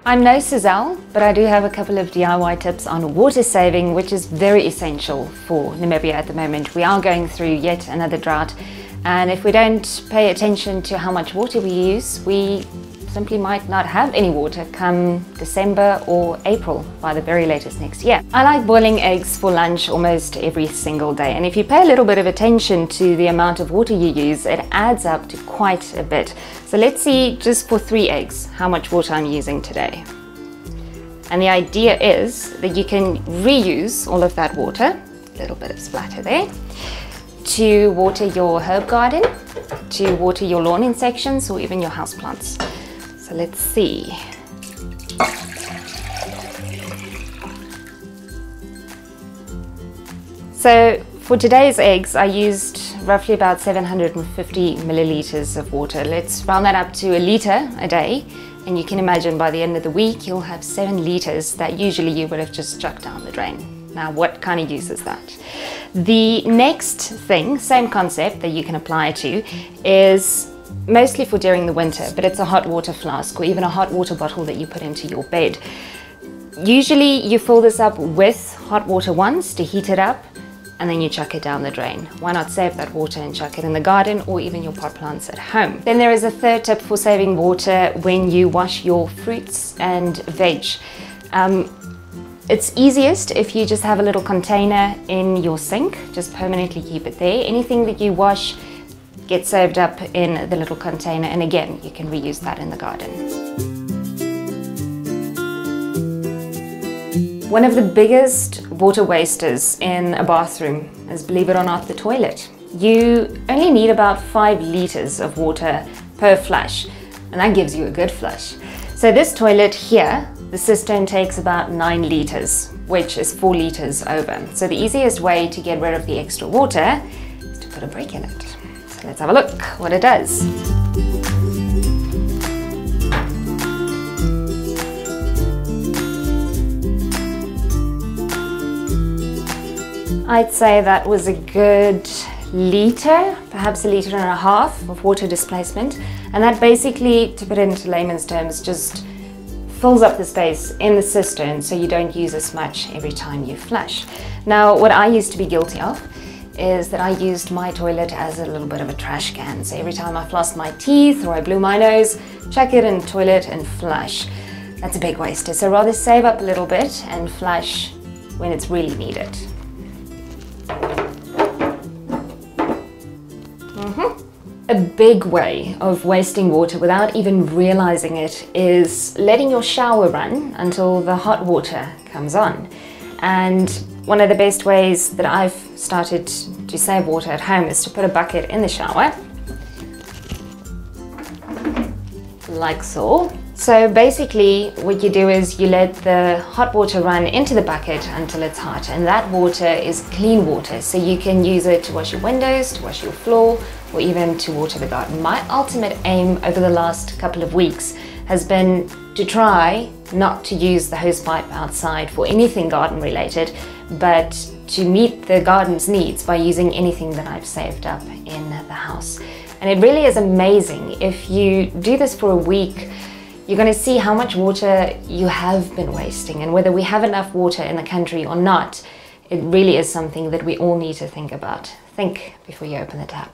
I'm no Suzelle, but I do have a couple of DIY tips on water saving, which is very essential for Namibia at the moment. We are going through yet another drought, and if we don't pay attention to how much water we use, we simply might not have any water come December or April by the very latest next year. I like boiling eggs for lunch almost every single day, and if you pay a little bit of attention to the amount of water you use, it adds up to quite a bit. So let's see, just for 3 eggs, how much water I'm using today. And the idea is that you can reuse all of that water, a little bit of splatter there, to water your herb garden, to water your lawn in sections, or even your houseplants. So let's see. So for today's eggs, I used roughly about 750 milliliters of water. Let's round that up to a liter a day. And you can imagine by the end of the week, you'll have 7 liters that usually you would have just chucked down the drain. Now, what kind of use is that? The next thing, same concept that you can apply to, is mostly for during the winter, but it's a hot water flask or even a hot water bottle that you put into your bed. Usually you fill this up with hot water once to heat it up, and then you chuck it down the drain. Why not save that water and chuck it in the garden or even your pot plants at home? Then there is a third tip for saving water when you wash your fruits and veg. It's easiest if you just have a little container in your sink, just permanently keep it there. Anything that you wash gets saved up in the little container, and again, you can reuse that in the garden. One of the biggest water wasters in a bathroom is, believe it or not, the toilet. You only need about 5 liters of water per flush, and that gives you a good flush. So this toilet here, the cistern takes about 9 liters, which is 4 liters over. So the easiest way to get rid of the extra water is to put a break in it. So let's have a look what it does. I'd say that was a good liter, perhaps a liter and a half of water displacement. And that basically, to put it into layman's terms, just fills up the space in the cistern so you don't use as much every time you flush. Now, what I used to be guilty of is that I used my toilet as a little bit of a trash can. So every time I flossed my teeth or I blew my nose, chuck it in the toilet and flush. That's a big waster. So rather save up a little bit and flush when it's really needed. A big way of wasting water without even realizing it is letting your shower run until the hot water comes on. And one of the best ways that I've started to save water at home is to put a bucket in the shower, like so. So basically what you do is you let the hot water run into the bucket until it's hot, and that water is clean water, so you can use it to wash your windows, to wash your floor, or even to water the garden. My ultimate aim over the last couple of weeks has been to try not to use the hosepipe outside for anything garden related, but to meet the garden's needs by using anything that I've saved up in the house. And it really is amazing. If you do this for a week, you're going to see how much water you have been wasting, and whether we have enough water in the country or not, it really is something that we all need to think about. Think before you open the tap.